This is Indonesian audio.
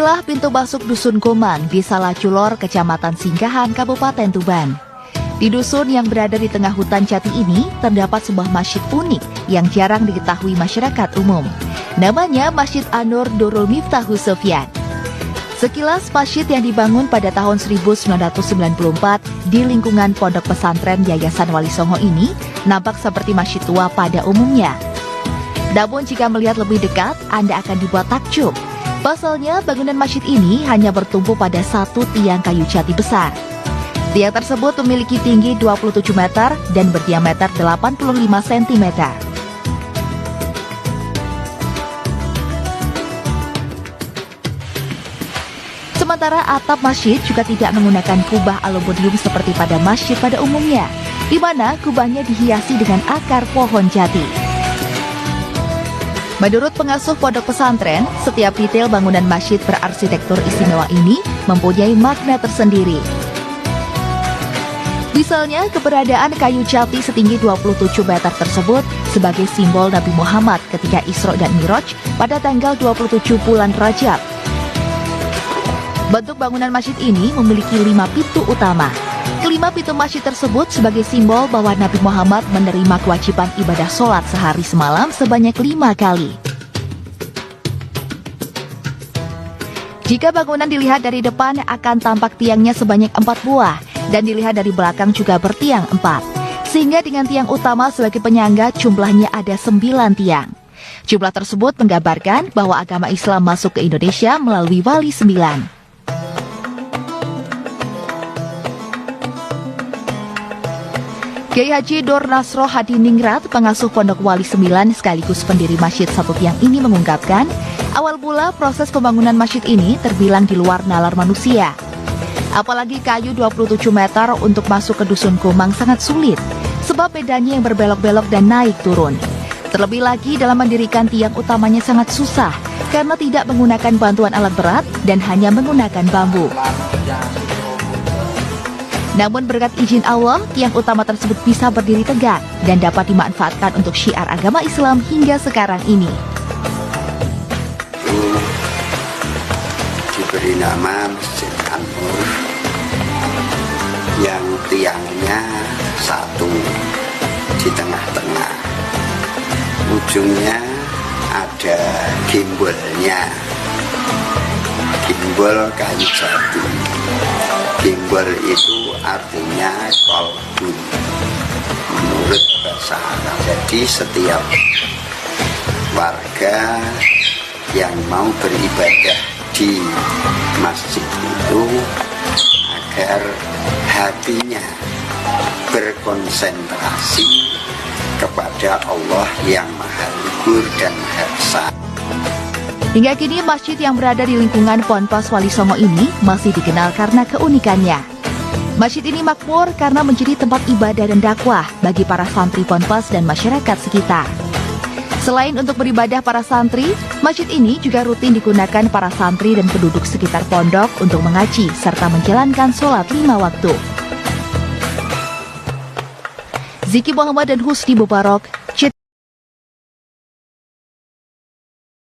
Inilah pintu masuk Dusun Gomang, Desa Laculor, Kecamatan Singgahan, Kabupaten Tuban. Di dusun yang berada di tengah hutan jati ini, terdapat sebuah masjid unik yang jarang diketahui masyarakat umum. Namanya Masjid An-Nur Durul Miftahus Sofyan. Sekilas masjid yang dibangun pada tahun 1994 di lingkungan pondok pesantren Yayasan Wali Songo ini nampak seperti masjid tua pada umumnya. Namun jika melihat lebih dekat, Anda akan dibuat takjub. Pasalnya, bangunan masjid ini hanya bertumpu pada satu tiang kayu jati besar. Tiang tersebut memiliki tinggi 27 meter dan berdiameter 85 cm. Sementara atap masjid juga tidak menggunakan kubah aluminium seperti pada masjid pada umumnya, di mana kubahnya dihiasi dengan akar pohon jati. Menurut pengasuh pondok pesantren, setiap detail bangunan masjid berarsitektur istimewa ini mempunyai makna tersendiri. Misalnya, keberadaan kayu jati setinggi 27 meter tersebut sebagai simbol Nabi Muhammad ketika Isra dan Miraj pada tanggal 27 bulan Rajab. Bentuk bangunan masjid ini memiliki 5 pintu utama. Kelima pintu masjid tersebut sebagai simbol bahwa Nabi Muhammad menerima kewajiban ibadah sholat sehari semalam sebanyak 5 kali. Jika bangunan dilihat dari depan akan tampak tiangnya sebanyak 4 buah, dan dilihat dari belakang juga bertiang 4. Sehingga dengan tiang utama sebagai penyangga jumlahnya ada 9 tiang. Jumlah tersebut menggambarkan bahwa agama Islam masuk ke Indonesia melalui Wali 9. Kiai Haji Dor Nasro Hadiningrat, pengasuh Pondok Wali 9 sekaligus pendiri Masjid Satu Tiang ini mengungkapkan, awal mula proses pembangunan masjid ini terbilang di luar nalar manusia. Apalagi kayu 27 meter untuk masuk ke Dusun Gomang sangat sulit, sebab medannya yang berbelok-belok dan naik turun. Terlebih lagi dalam mendirikan tiang utamanya sangat susah, karena tidak menggunakan bantuan alat berat dan hanya menggunakan bambu. Namun berkat izin Allah, tiang utama tersebut bisa berdiri tegak dan dapat dimanfaatkan untuk syiar agama Islam hingga sekarang ini. Diberi nama Masjid An-Nur yang tiangnya satu di tengah-tengah. Ujungnya ada gimbolnya, gimbol kayu jati. Gimbol itu artinya kolbun menurut bahasa Arab. Jadi setiap warga yang mau beribadah di masjid itu agar hatinya berkonsentrasi kepada Allah yang Maha Luhur dan Maha Esa. Hingga kini masjid yang berada di lingkungan Ponpes Wali Songo ini masih dikenal karena keunikannya. Masjid ini makmur karena menjadi tempat ibadah dan dakwah bagi para santri Ponpes dan masyarakat sekitar. Selain untuk beribadah para santri, masjid ini juga rutin digunakan para santri dan penduduk sekitar pondok untuk mengaji serta menjalankan sholat 5 waktu. Ziki Muhammad dan Husni Mubarak,